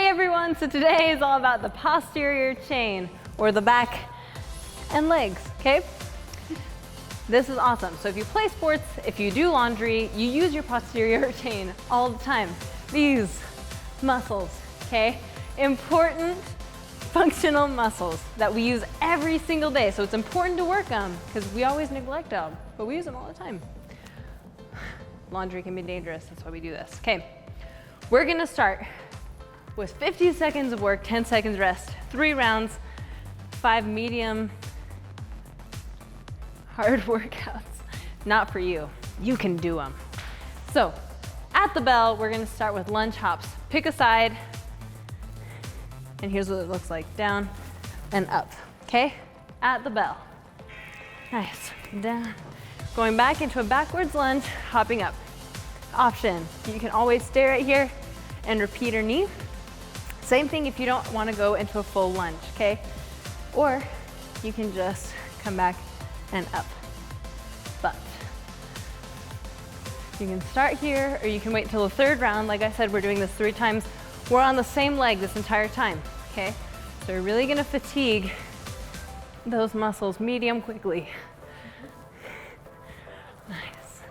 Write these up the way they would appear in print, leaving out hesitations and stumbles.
Hey everyone, so today is all about the posterior chain, or the back and legs, okay? This is awesome. So if you play sports, if you do laundry, you use your posterior chain all the time. These muscles, okay? Important functional muscles that we use every single day. So it's important to work them because we always neglect them, but we use them all the time. Laundry can be dangerous, that's why we do this. Okay, we're gonna start with 50 seconds of work, 10 seconds rest, 3 rounds, 5 medium hard workouts. Not for you, you can do them. So at the bell, we're gonna start with lunge hops. Pick a side, and here's what it looks like, down and up, okay? At the bell. Nice, down. Going back into a backwards lunge, hopping up. Option, you can always stay right here and repeat or knee. Same thing if you don't wanna go into a full lunge, okay? Or you can just come back and up, but. You can start here, or you can wait till the 3rd round. Like I said, we're doing this 3 times. We're on the same leg this entire time, okay? So we're really gonna fatigue those muscles medium quickly. Nice.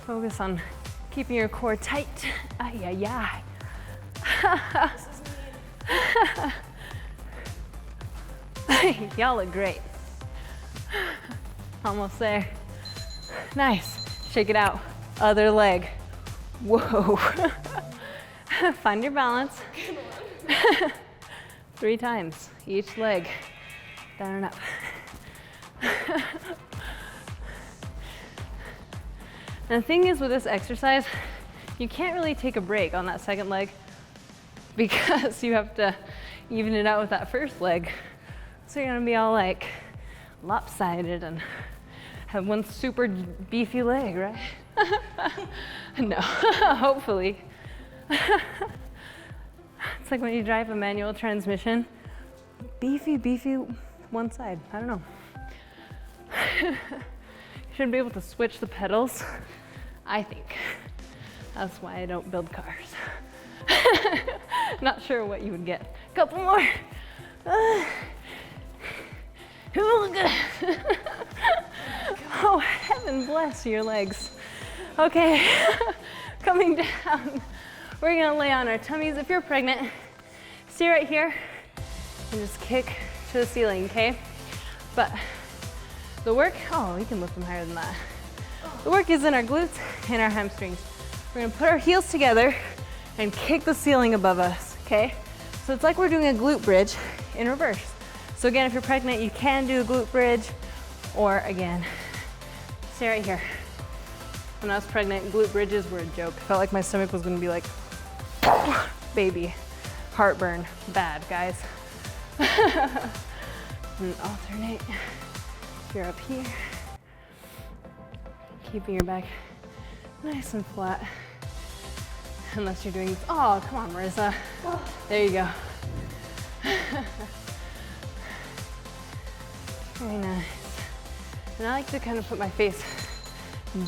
Focus on keeping your core tight. Ay, ay, ay. Y'all look great. Almost there. Nice. Shake it out. Other leg. Whoa. Find your balance. 3 times each leg. Down and up. And the thing is with this exercise, you can't really take a break on that 2nd leg because you have to even it out with that 1st leg. So you're gonna be all like lopsided and have one super beefy leg, right? No, hopefully. It's like when you drive a manual transmission, beefy one side, I don't know. You should be able to switch the pedals, I think. That's why I don't build cars. Not sure what you would get. Couple more. Oh, heaven bless your legs. Okay, coming down. We're gonna lay on our tummies. If you're pregnant, stay right here and just kick to the ceiling, okay? But the work, oh, you can lift them higher than that. The work is in our glutes and our hamstrings. We're gonna put our heels together and kick the ceiling above us, okay? So it's like we're doing a glute bridge in reverse. So again, if you're pregnant, you can do a glute bridge, or again, stay right here. When I was pregnant, glute bridges were a joke. I felt like my stomach was gonna be like, baby, heartburn, bad, guys. And alternate. You're up here, keeping your back nice and flat. Unless you're doing, oh, come on, Marissa. There you go. Very nice. And I like to kind of put my face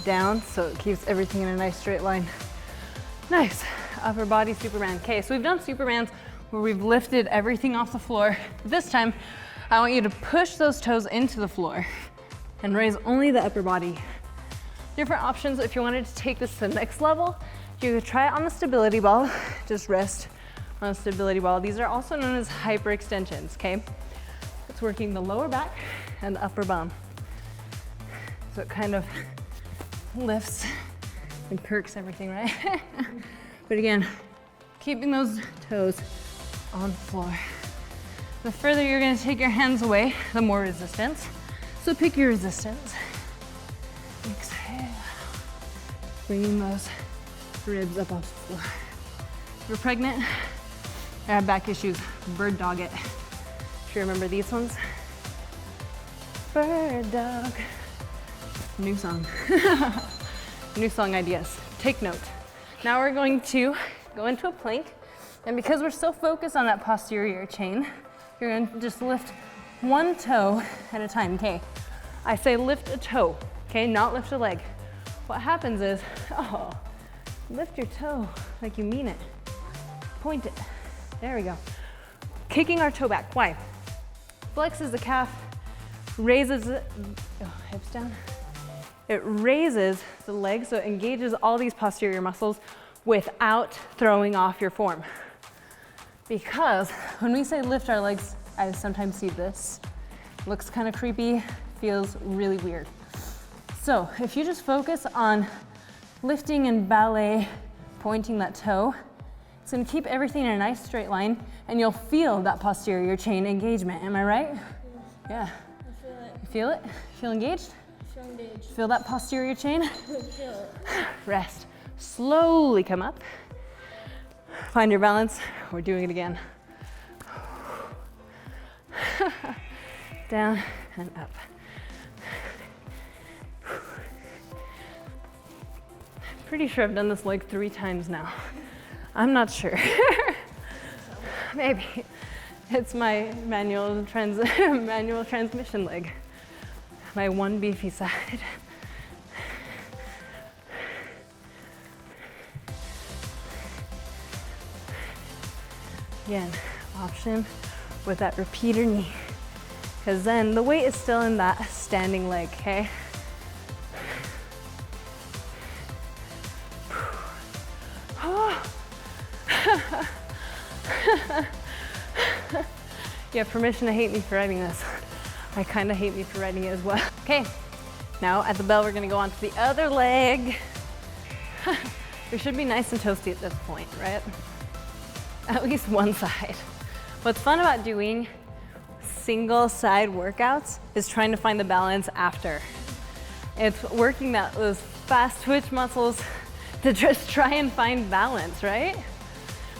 down so it keeps everything in a nice straight line. Nice, upper body Superman. Okay, so we've done Supermans where we've lifted everything off the floor. This time, I want you to push those toes into the floor and raise only the upper body. Different options if you wanted to take this to the next level, you could try it on the stability ball. Just rest on a stability ball. These are also known as hyperextensions, okay? It's working the lower back and the upper bum. So it kind of lifts and perks everything, right? But again, keeping those toes on the floor. The further you're gonna take your hands away, the more resistance. So pick your resistance. Exhale. Bringing those ribs up off the floor. If you're pregnant or have back issues, bird dog it. If you remember these ones. Bird dog. New song. New song ideas. Take note. Now we're going to go into a plank. And because we're so focused on that posterior chain, you're gonna just lift one toe at a time, okay? I say lift a toe, okay? Not lift a leg. What happens is, oh, Lift your toe like you mean it. Point it. There we go. Kicking our toe back. Why? Flexes the calf, raises it, hips down. It raises the leg, so it engages all these posterior muscles without throwing off your form. Because when we say lift our legs, I sometimes see this. Looks kind of creepy, feels really weird. So if you just focus on lifting in ballet, pointing that toe, it's gonna keep everything in a nice straight line, and you'll feel that posterior chain engagement. Am I right? Yeah. I feel it. You feel it? Feel engaged? Feel engaged. Feel that posterior chain? Feel it. Rest. Slowly come up. Find your balance. We're doing it again. Down and up. Pretty sure I've done this like 3 times now. I'm not sure. Maybe. It's my manual transmission leg. My one beefy side. Again, option with that repeater knee. Because then the weight is still in that standing leg, okay? You have permission to hate me for writing this. I kind of hate me for writing it as well. Okay, now at the bell, we're gonna go on to the other leg. We should be nice and toasty at this point, right? At least one side. What's fun about doing single side workouts is trying to find the balance after. It's working those fast twitch muscles to just try and find balance, right?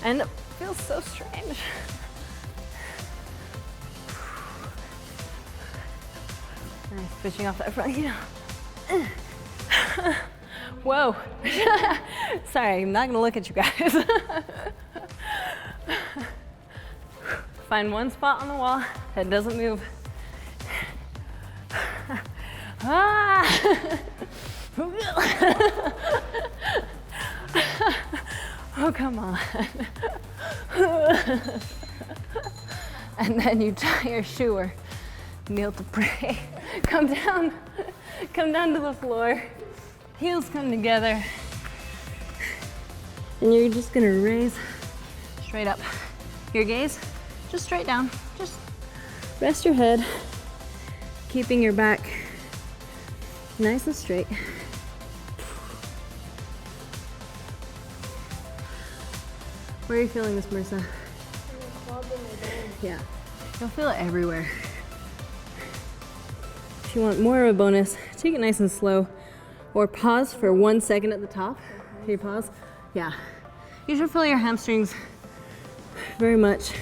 And it feels so strange. Nice, switching off that front heel. Whoa. Sorry, I'm not gonna look at you guys. Find one spot on the wall that doesn't move. Oh, come on. And then you tie your shoe or kneel to pray. Come down to the floor. Heels come together. And you're just gonna raise straight up. Your gaze, just straight down. Just rest your head, keeping your back nice and straight. Where are you feeling this, Marissa? Yeah, you'll feel it everywhere. If you want more of a bonus, take it nice and slow, or pause for 1 second at the top. Can you pause? Yeah. You should feel your hamstrings very much,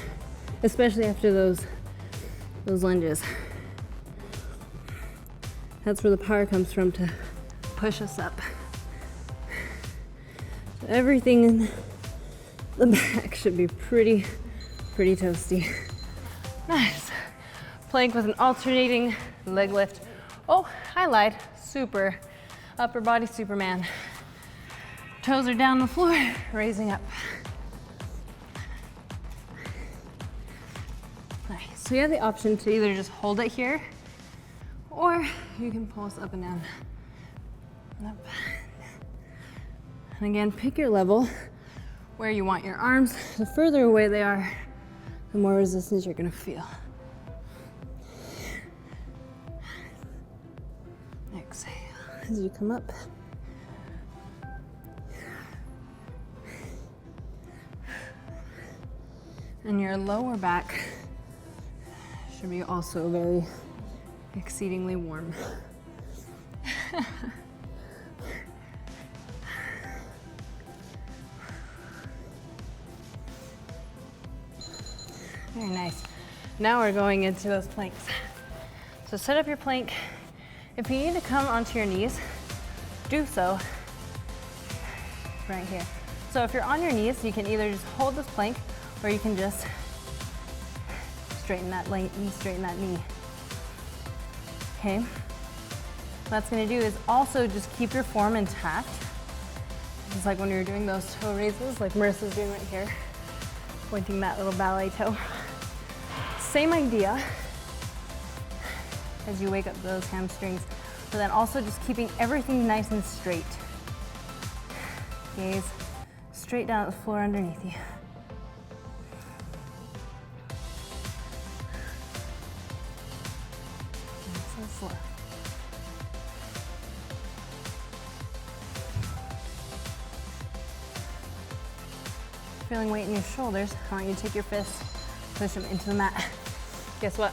especially after those lunges. That's where the power comes from to push us up. So everything in the back should be pretty toasty. Nice. Plank with an alternating leg lift. Oh, I lied. Super. Upper body Superman. Toes are down the floor, raising up. Nice. So you have the option to either just hold it here, or you can pulse up and down. Up. And again, pick your level where you want your arms. The further away they are, the more resistance you're gonna feel. Exhale as you come up. And your lower back should be also very exceedingly warm. Very nice. Now we're going into those planks. So set up your plank. If you need to come onto your knees, do so right here. So if you're on your knees, you can either just hold this plank, or you can just straighten that leg, straighten that knee. Okay. What that's gonna do is also just keep your form intact. It's like when you're doing those toe raises, like Marissa's doing right here, pointing that little ballet toe. Same idea as you wake up those hamstrings, but then also just keeping everything nice and straight. Gaze straight down at the floor underneath you. Nice and slow. Feeling weight in your shoulders, I want you to take your fists, push them into the mat. Guess what?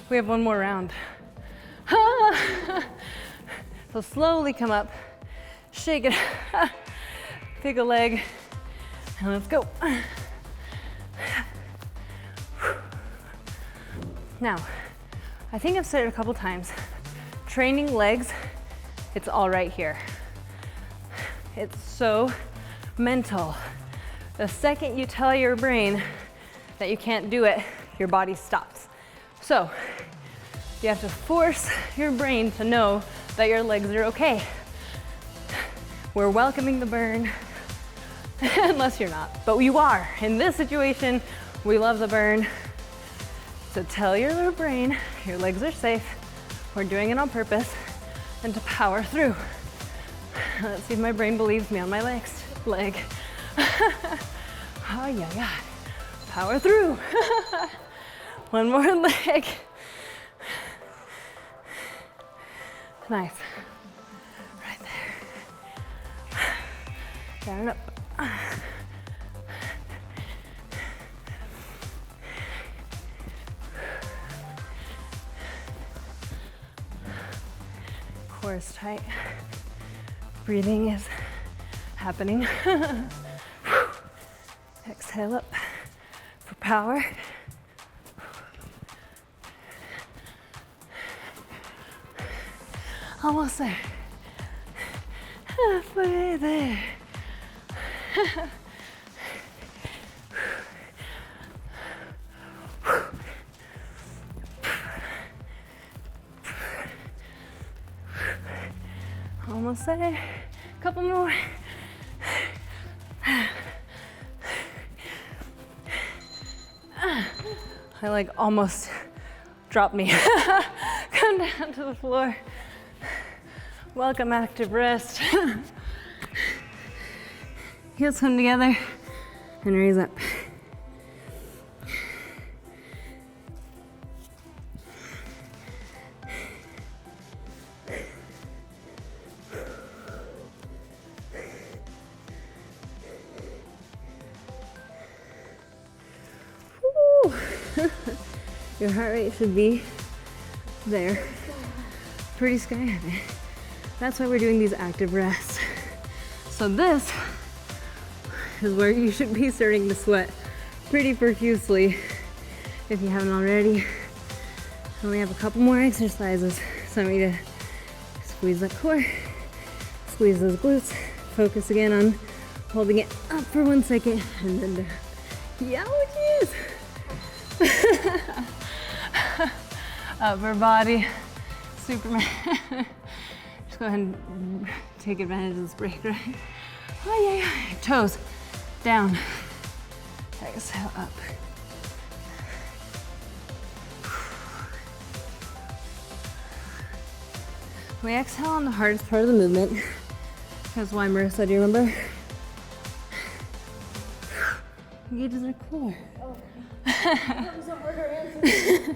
We have one more round. So slowly come up, shake it, pick a leg, and let's go. Now, I think I've said it a couple times, training legs, it's all right here. It's so mental. The second you tell your brain that you can't do it, your body stops. So you have to force your brain to know that your legs are okay. We're welcoming the burn, unless you're not, but you are. In this situation, we love the burn. So tell your little brain your legs are safe, we're doing it on purpose, and to power through. Let's see if my brain believes me on my next leg. Oh yeah, yeah. Power through. One more leg. Nice. Right there. Down and up. Core is tight. Breathing is happening. Exhale up for power. Almost there. Halfway there. Almost there. Couple more. I like almost dropped me. Come down to the floor. Welcome active rest. Heels come together and raise up. Your heart rate should be there. Pretty sky high. That's why we're doing these active rests. So this is where you should be starting to sweat pretty profusely if you haven't already. Only have a couple more exercises. So I want you to squeeze that core, squeeze those glutes, focus again on holding it up for 1 second and then down. Yowjies! Upper body, Superman. Just go ahead and take advantage of this break, right? Oh yeah, yeah. Toes down. Exhale up. We exhale on the hardest part of the movement. That's why, Marissa, do you remember? Engages our core. Oh, that was a harder answer.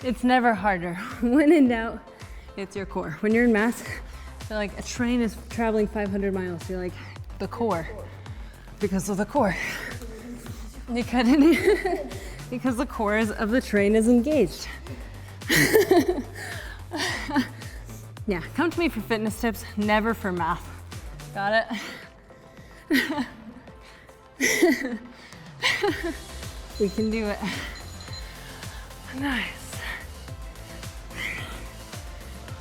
It's never harder. When in doubt, it's your core. When you're in mass, you're like a train is traveling 500 miles. You're like, the core. Because of the core. You cut in because the core of the train is engaged. Yeah, come to me for fitness tips, never for math. Got it? We can do it. Nice.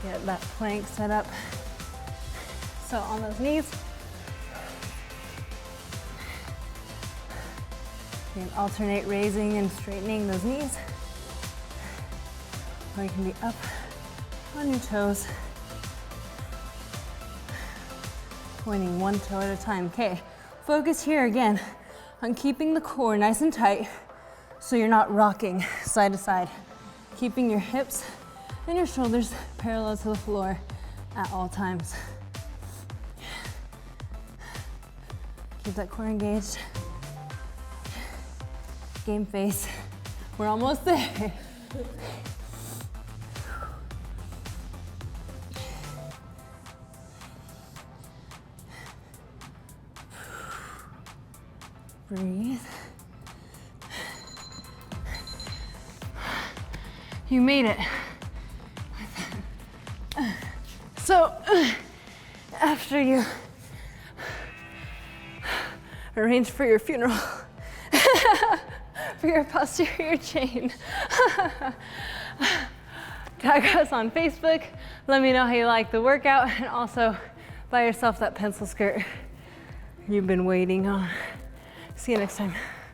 Get that plank set up. So on those knees, you can alternate raising and straightening those knees. Or you can be up on your toes. pointing one toe at a time. Okay, focus here again on keeping the core nice and tight so you're not rocking side to side. Keeping your hips and your shoulders parallel to the floor at all times. Keep that core engaged. Game face. We're almost there. Breathe. You made it. So, after you arrange for your funeral, for your posterior chain, tag us on Facebook. Let me know how you like the workout, and also buy yourself that pencil skirt you've been waiting on. See you next time.